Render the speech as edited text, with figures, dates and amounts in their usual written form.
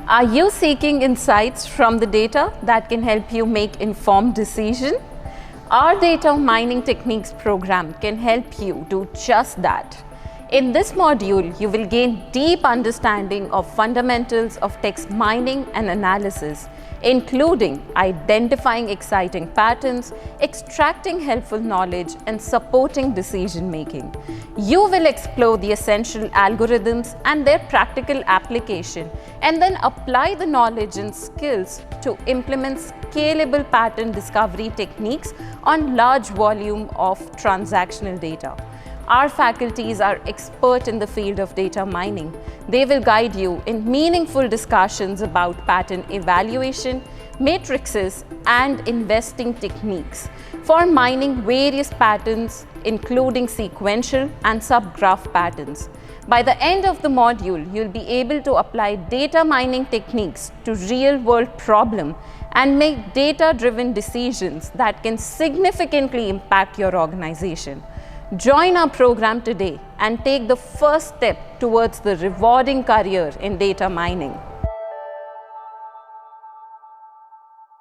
Are you seeking insights from the data that can help you make informed decisions? Our data mining techniques program can help you do just that. In this module, you will gain deep understanding of fundamentals of text mining and analysis, including identifying exciting patterns, extracting helpful knowledge, and supporting decision making. You will explore the essential algorithms and their practical application, and then apply the knowledge and skills to implement scalable pattern discovery techniques on large volume of transactional data. Our faculties are expert in the field of data mining. They will guide you in meaningful discussions about pattern evaluation, matrices, and investing techniques for mining various patterns, including sequential and subgraph patterns. By the end of the module, you'll be able to apply data mining techniques to real-world problems and make data-driven decisions that can significantly impact your organization. Join our program today and take the first step towards the rewarding career in data mining.